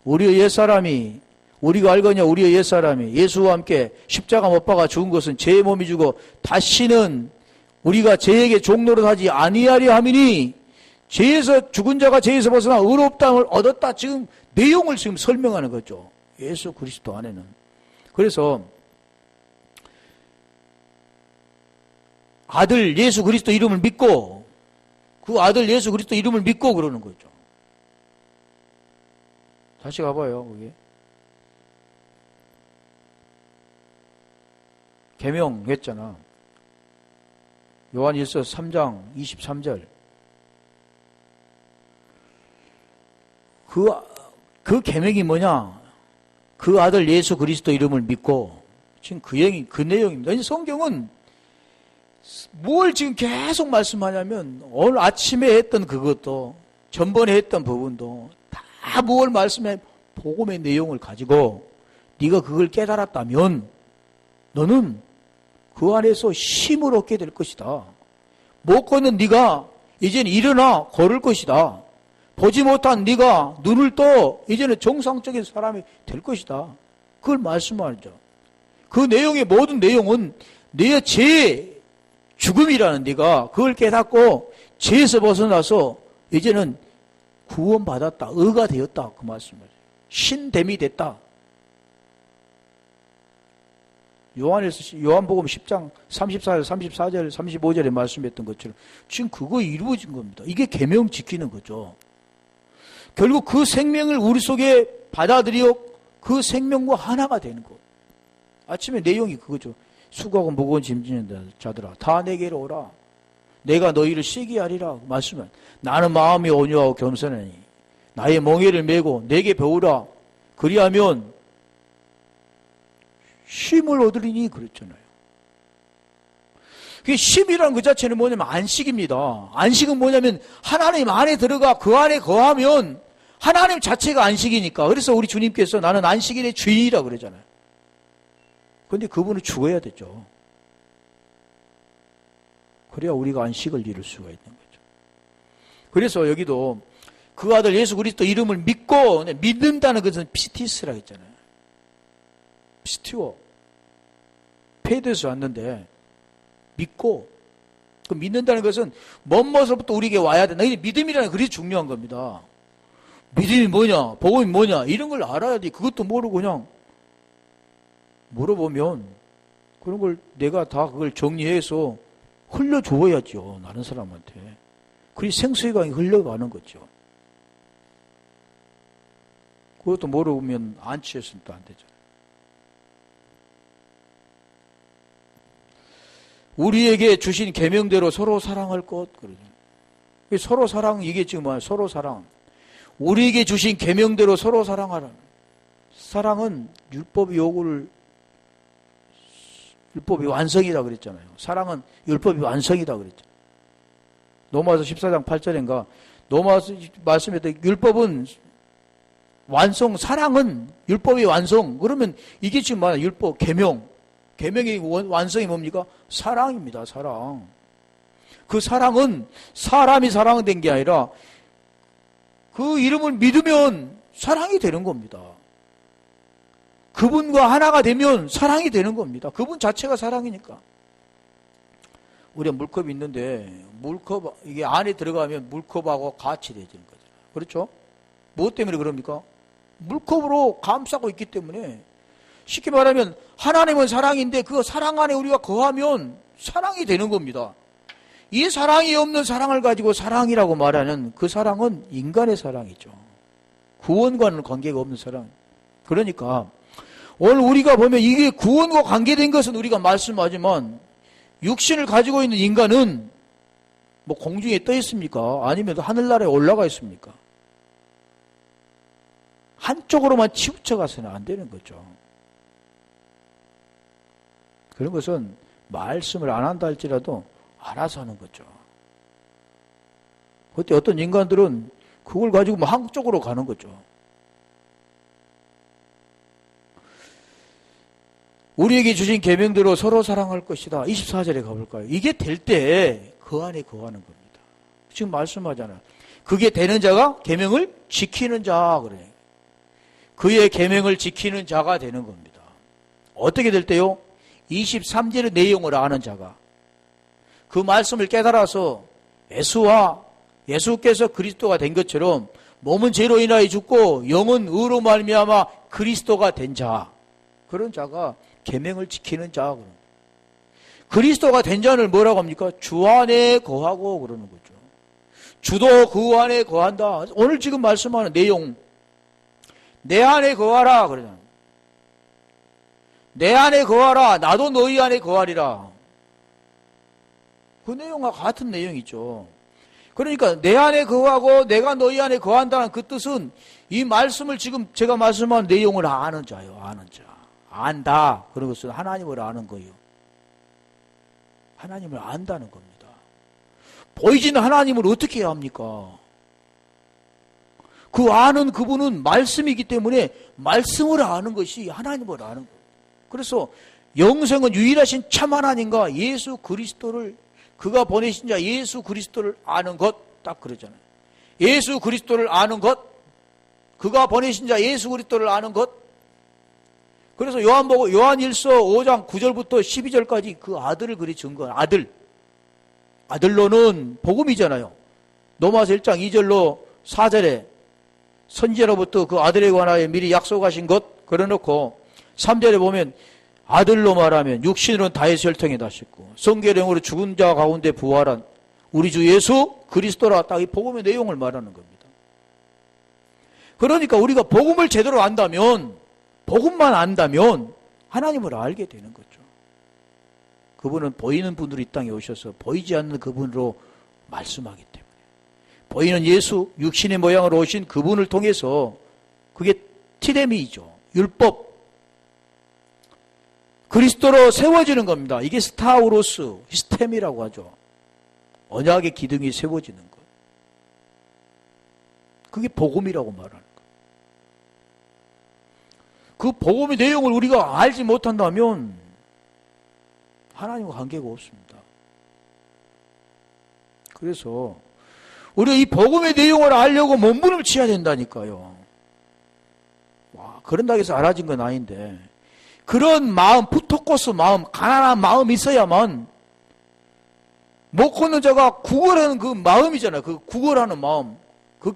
Speaker 1: 우리의 옛사람이 우리가 알거냐 우리의 옛사람이 예수와 함께 십자가 못 박아 죽은 것은 죄의 몸이 주고 다시는 우리가 죄에게 종노릇하지 아니하려 함이니 죄에서 죽은 자가 죄에서 벗어나 의롭다함을 얻었다. 지금 내용을 지금 설명하는 거죠. 예수 그리스도 안에는. 그래서 아들 예수 그리스도 이름을 믿고 그 아들 예수 그리스도 이름을 믿고 그러는 거죠. 다시 가봐요. 거기. 계명했잖아. 요한일서 3장 23절. 그 계명이 뭐냐? 그 아들 예수 그리스도 이름을 믿고 지금 그 내용입니다. 이 성경은 뭘 지금 계속 말씀하냐면 오늘 아침에 했던 그것도 전번에 했던 부분도 다 뭘 말씀해 복음의 내용을 가지고 네가 그걸 깨달았다면 너는 그 안에서 힘을 얻게 될 것이다. 못 걷는 네가 이제는 일어나 걸을 것이다. 보지 못한 네가 눈을 떠 이제는 정상적인 사람이 될 것이다. 그걸 말씀하죠. 그 내용의 모든 내용은 내 죄 죽음이라는 네가 그걸 깨닫고 죄에서 벗어나서 이제는 구원받았다. 의가 되었다. 그 말씀이죠. 신됨이 됐다. 요한복음 10장 34절, 34절, 35절에 말씀했던 것처럼 지금 그거 이루어진 겁니다. 이게 계명 지키는 거죠. 결국 그 생명을 우리 속에 받아들여 그 생명과 하나가 되는 것. 아침에 내용이 그거죠. 수고하고 무거운 짐 지는 자들아 다 내게로 오라. 내가 너희를 쉬게 하리라. 말씀은 나는 마음이 온유하고 겸손하니 나의 멍에를 메고 내게 배우라. 그리하면 쉼을 얻으리니 그랬잖아요. 그 쉼이라는 그 자체는 뭐냐면 안식입니다. 안식은 뭐냐면 하나님 안에 들어가 그 안에 거하면 하나님 자체가 안식이니까. 그래서 우리 주님께서 나는 안식일의 주인이라 그러잖아요. 그런데 그분은 죽어야 되죠. 그래야 우리가 안식을 이룰 수가 있는 거죠. 그래서 여기도 그 아들 예수 그리스도 이름을 믿고 믿는다는 것은 피티스라 했잖아요. 피티오 페이드에서 왔는데 믿고 그 믿는다는 것은 먼모서부터 우리에게 와야 된다. 이게 믿음이라는 게 그리 중요한 겁니다. 믿음이 뭐냐 복음이 뭐냐 이런 걸 알아야 돼. 그것도 모르고 그냥 물어보면 그런 걸 내가 다 그걸 정리해서 흘려줘야죠. 다른 사람한테. 그리 생수의 강이 흘러가는 거죠. 그것도 모르면 안 취했으면 또 안 되잖아요. 우리에게 주신 계명대로 서로 사랑할 것. 서로 사랑 이게 지금 뭐야? 서로 사랑. 우리에게 주신 계명대로 서로 사랑하라. 사랑은 율법의 요구를 율법이 완성이다 그랬잖아요. 사랑은 율법이 완성이다 그랬잖아요. 로마서 14장 8절인가 로마서 말씀했던 율법은 완성, 사랑은 율법의 완성. 그러면 이게 지금 뭐야? 율법, 계명. 계명의 완성이 뭡니까? 사랑입니다. 사랑. 그 사랑은 사람이 사랑된 게 아니라 그 이름을 믿으면 사랑이 되는 겁니다. 그분과 하나가 되면 사랑이 되는 겁니다. 그분 자체가 사랑이니까. 우리가 물컵이 있는데 물컵 이게 안에 들어가면 물컵하고 같이 되는 거죠. 그렇죠? 무엇 때문에 그럽니까? 물컵으로 감싸고 있기 때문에 쉽게 말하면 하나님은 사랑인데 그 사랑 안에 우리가 거하면 사랑이 되는 겁니다. 이 사랑이 없는 사랑을 가지고 사랑이라고 말하는 그 사랑은 인간의 사랑이죠. 구원과는 관계가 없는 사랑. 그러니까 오늘 우리가 보면 이게 구원과 관계된 것은 우리가 말씀하지만 육신을 가지고 있는 인간은 뭐 공중에 떠 있습니까? 아니면 하늘나라에 올라가 있습니까? 한쪽으로만 치우쳐 가서는 안 되는 거죠. 그런 것은 말씀을 안 한다 할지라도 알아서 하는 거죠. 그때 어떤 인간들은 그걸 가지고 뭐 한쪽으로 가는 거죠. 우리에게 주신 계명대로 서로 사랑할 것이다. 24절에 가볼까요? 이게 될 때 그 안에 거하는 겁니다. 지금 말씀하잖아요. 그게 되는 자가 계명을 지키는 자 그래. 그의 계명을 지키는 자가 되는 겁니다. 어떻게 될 때요? 23절의 내용을 아는 자가 그 말씀을 깨달아서 예수께서 그리스도가 된 것처럼 몸은 죄로 인하여 죽고 영은 의로 말미암아 그리스도가 된 자, 그런 자가 계명을 지키는 자. 그리스도가 된 자를 뭐라고 합니까? 주 안에 거하고 그러는 거죠. 주도 그 안에 거한다. 오늘 지금 말씀하는 내용, 내 안에 거하라 그러잖아요. 내 안에 거하라. 나도 너희 안에 거하리라. 그 내용과 같은 내용이죠. 그러니까 내 안에 거하고 내가 너희 안에 거한다는 그 뜻은 이 말씀을 지금 제가 말씀한 내용을 아는 자요. 아는 자. 안다. 그런 것은 하나님을 아는 거예요. 하나님을 안다는 겁니다. 보이지는 하나님을 어떻게 해야 합니까? 그 아는 그분은 말씀이기 때문에 말씀을 아는 것이 하나님을 아는 거예요. 그래서 영생은 유일하신 참 하나님과 예수 그리스도를, 그가 보내신 자 예수 그리스도를 아는 것, 딱 그러잖아요. 예수 그리스도를 아는 것, 그가 보내신 자 예수 그리스도를 아는 것. 그래서 요한 1서 5장 9절부터 12절까지 그 아들을 그리 증거한 아들. 아들로는 복음이잖아요. 로마서 1장 2절로 4절에 선지자로부터 그 아들에 관하여 미리 약속하신 것 그려놓고 3절에 보면 아들로 말하면 육신으로는 다윗 혈통에 나셨고 성결형으로 죽은 자 가운데 부활한 우리 주 예수 그리스도라, 딱 이 복음의 내용을 말하는 겁니다. 그러니까 우리가 복음을 제대로 안다면, 복음만 안다면 하나님을 알게 되는 거죠. 그분은 보이는 분으로 이 땅에 오셔서 보이지 않는 그분으로 말씀하기 때문에, 보이는 예수 육신의 모양으로 오신 그분을 통해서, 그게 티데미이죠. 율법 그리스도로 세워지는 겁니다. 이게 스타우로스 시스템이라고 하죠. 언약의 기둥이 세워지는 것. 그게 복음이라고 말하는 거예요. 그 복음의 내용을 우리가 알지 못한다면 하나님과 관계가 없습니다. 그래서 우리가 이 복음의 내용을 알려고 몸부림을 쳐야 된다니까요. 그런다고 해서 알아진 건 아닌데, 그런 마음, 푸토코스 마음, 가난한 마음이 있어야만, 못 걷는 자가 구걸하는 그 마음이잖아요. 그 구걸하는 마음. 그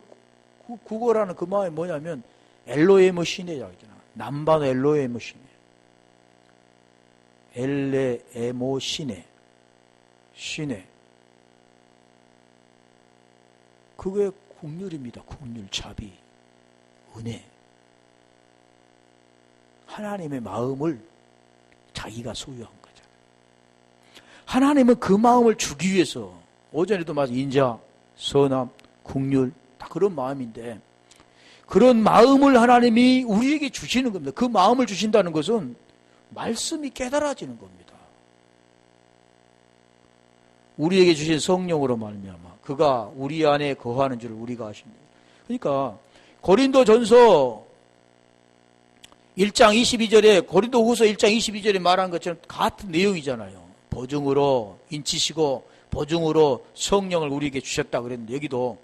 Speaker 1: 구걸하는 그 마음이 뭐냐면 엘로에모 시네라고 하잖아. 남반어 엘로에모 시네. 엘레에모 시네. 시네. 그게 국률입니다. 국률, 자비, 은혜. 하나님의 마음을 자기가 소유한 거잖아요. 하나님은 그 마음을 주기 위해서, 오전에도 말씀 인자, 선함, 국률, 다 그런 마음인데, 그런 마음을 하나님이 우리에게 주시는 겁니다. 그 마음을 주신다는 것은 말씀이 깨달아지는 겁니다. 우리에게 주신 성령으로 말미암아 그가 우리 안에 거하는 줄 우리가 아십니다. 그러니까 고린도전서 1장 22절에, 고린도후서 1장 22절에 말한 것처럼 같은 내용이잖아요. 보증으로 인치시고 보증으로 성령을 우리에게 주셨다 그랬는데, 여기도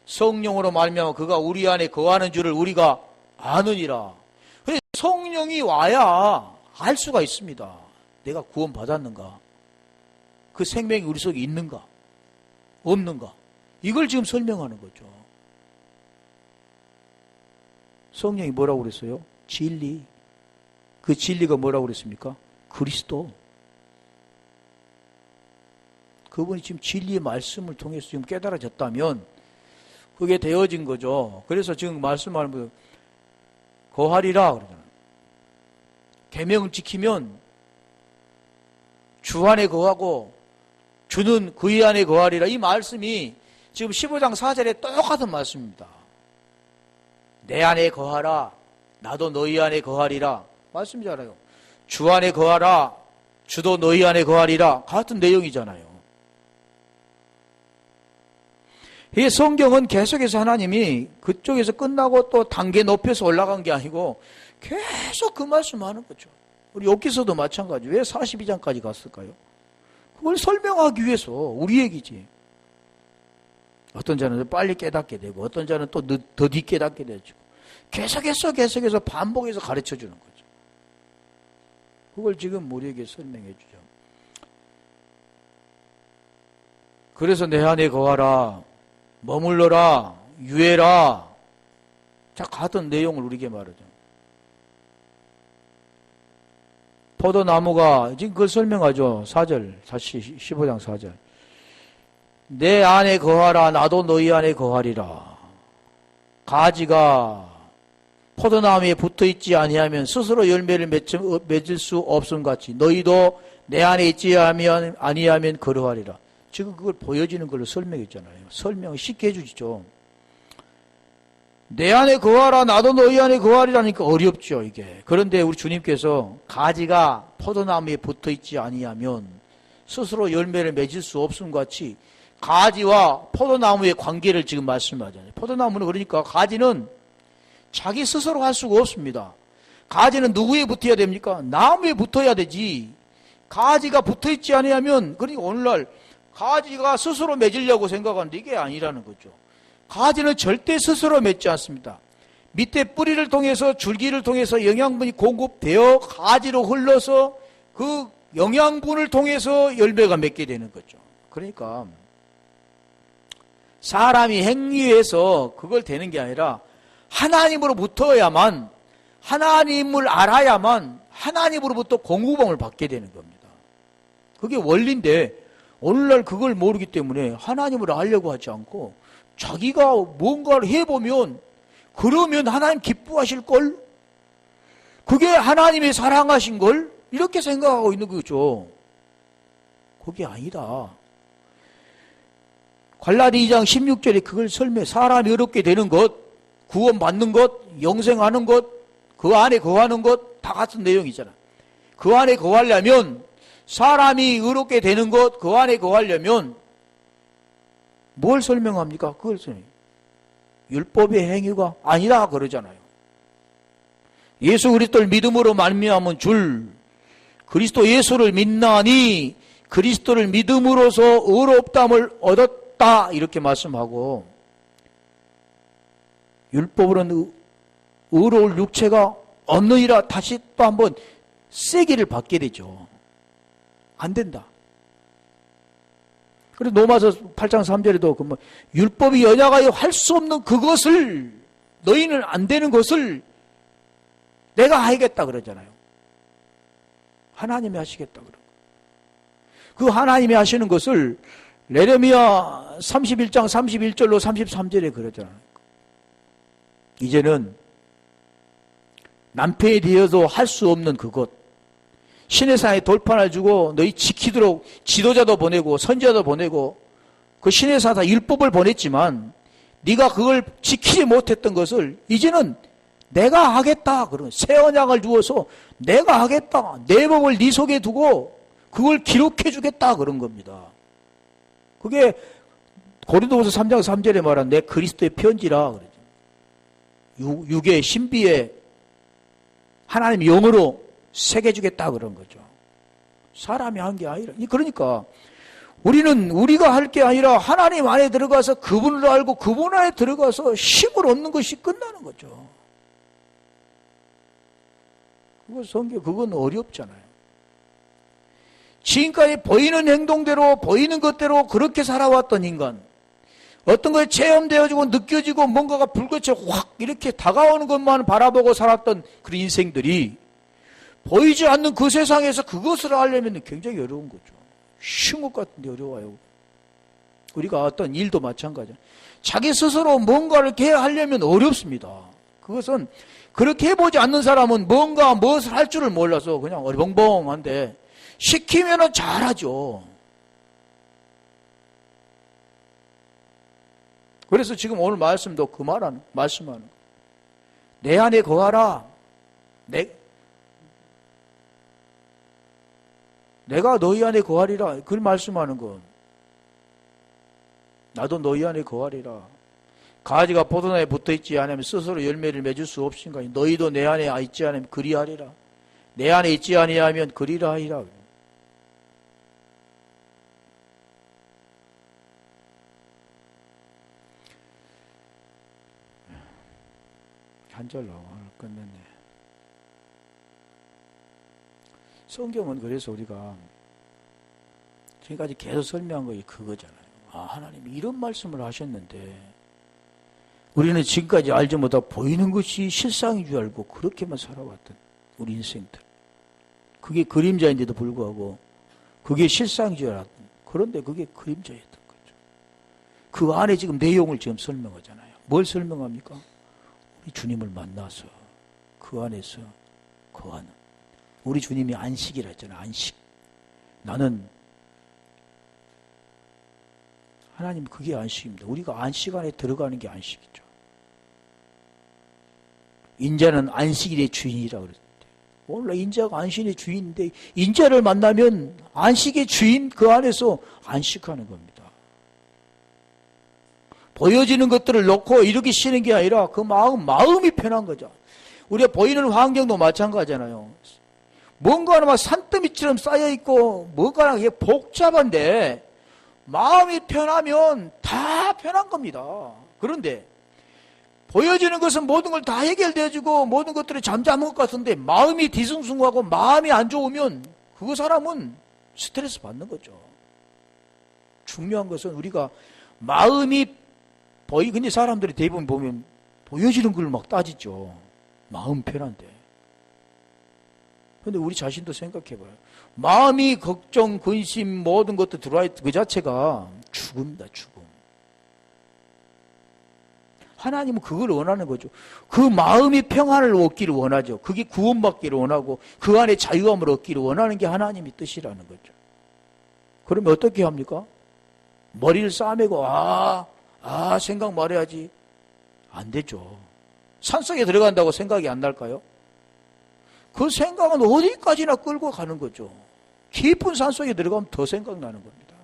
Speaker 1: 성령으로 말미암아 그가 우리 안에 거하는 줄을 우리가 아느니라. 성령이 와야 알 수가 있습니다. 내가 구원 받았는가? 그 생명이 우리 속에 있는가? 없는가? 이걸 지금 설명하는 거죠. 성령이 뭐라고 그랬어요? 진리. 그 진리가 뭐라고 그랬습니까? 그리스도. 그분이 지금 진리의 말씀을 통해서 지금 깨달아졌다면 그게 되어진 거죠. 그래서 지금 말씀하는 거 거하리라 그러잖아요. 계명을 지키면 주 안에 거하고 주는 그의 안에 거하리라. 이 말씀이 지금 15장 4절에 똑같은 말씀입니다. 내 안에 거하라. 나도 너희 안에 거하리라. 말씀이잖아요. 주 안에 거하라. 주도 너희 안에 거하리라. 같은 내용이잖아요. 이 성경은 계속해서 하나님이 그쪽에서 끝나고 또 단계 높여서 올라간 게 아니고 계속 그 말씀하는 거죠. 우리 욥기서도 마찬가지. 왜 42장까지 갔을까요? 그걸 설명하기 위해서 우리 얘기지. 어떤 자는 빨리 깨닫게 되고 어떤 자는 또 더디 깨닫게 되죠. 계속해서 반복해서 가르쳐 주는 거죠. 그걸 지금 우리에게 설명해 주죠. 그래서 내 안에 거하라. 머물러라. 유해라. 자, 같은 내용을 우리에게 말하죠. 포도나무가 지금 그걸 설명하죠. 4절, 15장 4절. 내 안에 거하라. 나도 너희 안에 거하리라. 가지가 포도나무에 붙어있지 아니하면 스스로 열매를 맺을 수 없음 같이 너희도 내 안에 있지 아니하면 그러하리라. 지금 그걸 보여지는 걸로 설명했잖아요. 설명을 쉽게 해주시죠. 내 안에 거하라. 나도 너희 안에 거하리라니까 어렵죠, 이게. 그런데 우리 주님께서 가지가 포도나무에 붙어있지 아니하면 스스로 열매를 맺을 수 없음 같이 가지와 포도나무의 관계를 지금 말씀하잖아요. 포도나무는 그러니까 가지는 자기 스스로 할 수가 없습니다. 가지는 누구에 붙어야 됩니까? 나무에 붙어야 되지. 가지가 붙어있지 아니하면, 그러니까 오늘날 가지가 스스로 맺으려고 생각하는데 이게 아니라는 거죠. 가지는 절대 스스로 맺지 않습니다. 밑에 뿌리를 통해서 줄기를 통해서 영양분이 공급되어 가지로 흘러서 그 영양분을 통해서 열매가 맺게 되는 거죠. 그러니까 사람이 행위해서 그걸 되는 게 아니라 하나님으로 붙어야만, 하나님을 알아야만 하나님으로부터 공급을 받게 되는 겁니다. 그게 원리인데 오늘날 그걸 모르기 때문에 하나님을 알려고 하지 않고 자기가 뭔가를 해보면 그러면 하나님 기뻐하실걸? 그게 하나님의 사랑하신걸? 이렇게 생각하고 있는 거죠. 그게 아니다. 갈라디 2장 16절에 그걸 설명해. 사람이 의롭게 되는 것, 구원받는 것, 영생하는 것, 그 안에 거하는 것 다 같은 내용이잖아. 그 안에 거하려면 사람이 의롭게 되는 것, 그 안에 거하려면 뭘 설명합니까? 그걸 설명해요. 율법의 행위가 아니라 그러잖아요. 예수 그리스도를 믿음으로 말미암은 줄 그리스도 예수를 믿나니 그리스도를 믿음으로써 의롭다함을 얻었다 이렇게 말씀하고 율법으로는 의로울 육체가 없느니라 다시 또 한번 세기를 받게 되죠. 안 된다. 그래서 로마서 8장 3절에도 율법이 연약하여 할 수 없는 그것을 너희는 안 되는 것을 내가 하겠다 그러잖아요. 하나님이 하시겠다 그러고. 그 하나님이 하시는 것을 예레미야 31장 31절로 33절에 그러잖아요. 이제는 남편이 되어도 할 수 없는 그것, 신의 산에 돌판을 주고 너희 지키도록 지도자도 보내고 선지자도 보내고 그 신의 산에 율법을 보냈지만 네가 그걸 지키지 못했던 것을 이제는 내가 하겠다. 그런 새 언약을 주어서 내가 하겠다. 내 법을 네 속에 두고 그걸 기록해 주겠다 그런 겁니다. 그게 고린도후서 3장 3절에 말한 내 그리스도의 편지라 그러죠. 육의 신비에 하나님 영으로 새겨주겠다 그런 거죠. 사람이 한 게 아니라. 그러니까 우리는 우리가 할 게 아니라 하나님 안에 들어가서 그분을 알고 그분 안에 들어가서 힘을 얻는 것이 끝나는 거죠. 그건 어렵잖아요. 지금까지 보이는 행동대로 보이는 것대로 그렇게 살아왔던 인간, 어떤 것에 체험되어지고 느껴지고 뭔가가 불꽃이 확 이렇게 다가오는 것만 바라보고 살았던 그런 인생들이 보이지 않는 그 세상에서 그것을 하려면 굉장히 어려운 거죠. 쉬운 것 같은데 어려워요. 우리가 어떤 일도 마찬가지예요. 자기 스스로 뭔가를 이렇게 하려면 어렵습니다. 그것은 그렇게 해보지 않는 사람은 뭔가 무엇을 할 줄을 몰라서 그냥 어리벙벙한데 시키면은 잘하죠. 그래서 지금 오늘 말씀도 그 말씀하는. 내 안에 거하라. 내가 너희 안에 거하리라. 그걸 말씀하는 건. 나도 너희 안에 거하리라. 가지가 포도나무에 붙어있지 않으면 스스로 열매를 맺을 수 없으니까 너희도 내 안에 있지 않으면 그리하리라. 내 안에 있지 아니하면 그리라 하리라. 한 절로 끝냈네. 성경은 그래서 우리가 지금까지 계속 설명한 거 그거잖아요. 하나님이 이런 말씀을 하셨는데 우리는 지금까지 알지 못하고 보이는 것이 실상인 줄 알고 그렇게만 살아왔던 우리 인생들. 그게 그림자인데도 불구하고 그게 실상인 줄 알았던. 그런데 그게 그림자였던 거죠. 그 안에 지금 내용을 지금 설명하잖아요. 뭘 설명합니까? 우리 주님을 만나서 그 안에서 거하는. 우리 주님이 안식이라 했잖아요. 안식. 나는 하나님 그게 안식입니다. 우리가 안식 안에 들어가는 게 안식이죠. 인자는 안식일의 주인이라고 그랬는데 원래 인자가 안식일의 주인인데 인자를 만나면 안식의 주인 그 안에서 안식하는 겁니다. 보여지는 것들을 놓고 이렇게 쉬는 게 아니라 그 마음이 편한 거죠. 우리가 보이는 환경도 마찬가지잖아요. 뭔가는 막 산더미처럼 쌓여있고 뭔가는 이게 복잡한데 마음이 편하면 다 편한 겁니다. 그런데 보여지는 것은 모든 걸 다 해결되어주고 모든 것들이 잠잠한 것 같은데 마음이 뒤숭숭하고 마음이 안 좋으면 그 사람은 스트레스 받는 거죠. 중요한 것은 우리가 마음이 근데 사람들이 대부분 보면 보여지는 걸 막 따지죠. 마음 편한데. 근데 우리 자신도 생각해봐요. 마음이 걱정, 근심, 모든 것도 들어와 있는 그 자체가 죽음이다, 죽음. 하나님은 그걸 원하는 거죠. 그 마음이 평안을 얻기를 원하죠. 그게 구원받기를 원하고 그 안에 자유함을 얻기를 원하는 게 하나님의 뜻이라는 거죠. 그러면 어떻게 합니까? 머리를 싸매고 생각 말해야지. 안 되죠. 산속에 들어간다고 생각이 안 날까요? 그 생각은 어디까지나 끌고 가는 거죠. 깊은 산속에 들어가면 더 생각나는 겁니다.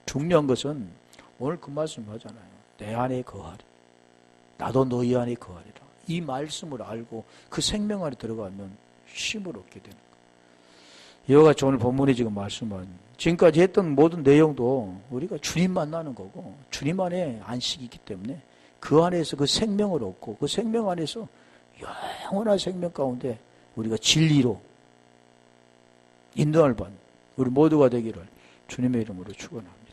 Speaker 1: 중요한 것은 오늘 그 말씀 하잖아요. 내 안에 거하리. 나도 너희 안에 거하리라. 이 말씀을 알고 그 생명 안에 들어가면 쉼을 얻게 되는 거예요. 이와 같이 오늘 본문이 지금 말씀은 지금까지 했던 모든 내용도 우리가 주님 만나는 거고 주님 안에 안식이 있기 때문에 그 안에서 그 생명을 얻고 그 생명 안에서 영원한 생명 가운데 우리가 진리로 인도할 반 우리 모두가 되기를 주님의 이름으로 축원합니다.